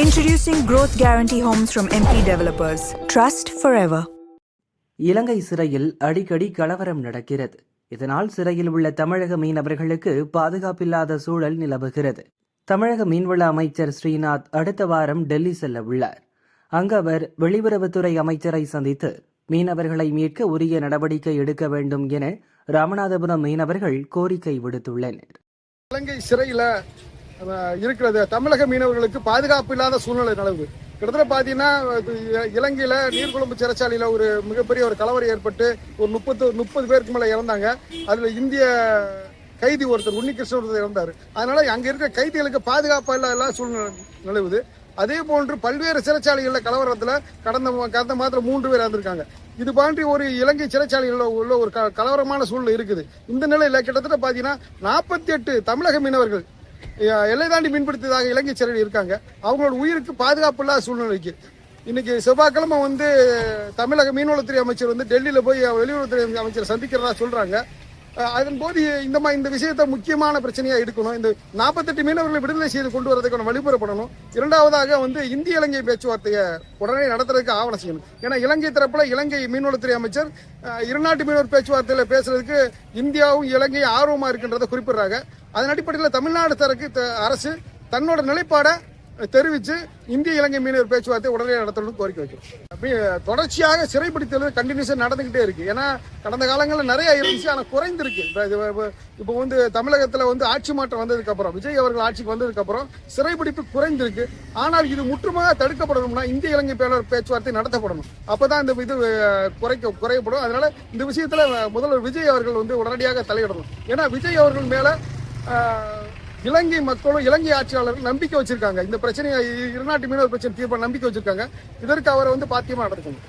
Introducing Growth Guarantee Homes from MP Developers. Trust forever. இலங்கை சிறையில் அடிக்கடி கலவரம் நடக்கிறது. இதனால் சிறையில் உள்ள தமிழக மீனவர்களுக்கு பாதுகாப்பில்லாத சூழல் நிலவுகிறது. தமிழக மீன்வள அமைச்சர் ஸ்ரீநாத் அடுத்த வாரம் டெல்லி செல்ல உள்ளார். அங்கு அவர் வெளியுறவுத்துறை அமைச்சரை சந்தித்து மீனவர்களை மீட்க உரிய நடவடிக்கை எடுக்க வேண்டும் என ராமநாதபுரம் மீனவர்கள் கோரிக்கை விடுத்துள்ளனர். இலங்கை சிறையில இருக்கிறது தமிழக மீனவர்களுக்கு பாதுகாப்பு இல்லாத சூழ்நிலை நிலவு. கிட்டத்தட்ட பாத்தீங்கன்னா இலங்கையில நீர்கொழும்பு சிறைச்சாலையில ஒரு மிகப்பெரிய ஒரு கலவரம் ஏற்பட்டு ஒரு 30 பேருக்கு மேல இறந்தாங்க. அதுல இந்திய கைதி ஒருத்தர் உன்னிகிருஷ்ணன் ஒருத்தர் இறந்தாரு. அதனால அங்க இருக்கிற கைதிகளுக்கு பாதுகாப்பு இல்லாத சூழ்நிலை நிலவுது. அதே போன்று பல்வேறு சிறைச்சாலைகள்ல கலவரத்துல கடந்த மாதம் 3 பேர் இறந்திருக்காங்க. இது போன்ற ஒரு இலங்கை சிறைச்சாலைகளில் உள்ள ஒரு கலவரமான சூழ்நிலை இருக்குது. இந்த நிலையில கிட்டத்தட்ட பாத்தீங்கன்னா 48 தமிழக மீனவர்கள் எல்லை தாண்டி மீன்பிடித்ததாக இலங்கை சிறையில் இருக்காங்க. அவங்களோட உயிருக்கு பாதுகாப்பு இல்லாத சூழ்நிலைக்கு இன்னைக்கு செவ்வாய்க்கிழமை தமிழக மீன்வளத்துறை அமைச்சர் டெல்லியில போய் வெளியுறவுத்துறை அமைச்சர் சந்திக்கிறதா சொல்றாங்க. அதன் போது இந்த விஷயத்தை முக்கியமான பிரச்சனையா எடுக்கணும். இந்த 48 மீனவர்களை விடுதலை செய்து கொண்டு வரதுக்கான வழிமுறைப்படணும். இரண்டாவதாக இந்திய இலங்கை பேச்சுவார்த்தையை உடனே நடத்துறதுக்கு ஆவணம் செய்யணும். ஏன்னா இலங்கை தரப்புல இலங்கை மீன்வளத்துறை அமைச்சர் இருநாட்டு மீனவர் பேச்சுவார்த்தையில பேசுறதுக்கு இந்தியாவும் இலங்கையும் ஆர்வமா இருக்கின்றதை குறிப்பிடுறாங்க. அதன் அடிப்படையில் தமிழ்நாடு அரசு தன்னோட நிலைப்பாட தெரிவித்து இந்திய இலங்கை மீனவர் பேச்சுவார்த்தை உடனே நடத்தணும்னு கோரிக்கை வைக்கிறோம். தொடர்ச்சியாக சிறைப்பிடித்தல் கண்டினியூஸா நடந்துகிட்டே இருக்கு. ஏன்னா கடந்த காலங்களில் நிறைய இருந்துச்சு, ஆனால் குறைந்திருக்கு. இப்போ தமிழகத்தில் ஆட்சி மாற்றம் வந்ததுக்கு அப்புறம் விஜய் அவர்கள் ஆட்சிக்கு வந்ததுக்கு அப்புறம் சிறைப்பிடிப்பு குறைந்திருக்கு. ஆனால் இது முற்றுமாக தடுக்கப்படணும்னா இந்திய இலங்கை பேச்சுவார்த்தை நடத்தப்படணும். அப்பதான் இந்த இது குறையப்படும். அதனால இந்த விஷயத்துல முதல்வர் விஜய் அவர்கள் உடனடியாக தலையிடணும். ஏன்னா விஜய் அவர்கள் மேல இலங்கை மக்களும் இலங்கை ஆட்சியாளர்கள் நம்பிக்கை வச்சிருக்காங்க. இந்த பிரச்சனையை இருநாட்டு மீனவர் பிரச்சனை தீர்ப்பு நம்பிக்கை வச்சிருக்காங்க. இதற்கு அவரை பாத்தியமா நடத்துக்கணும்.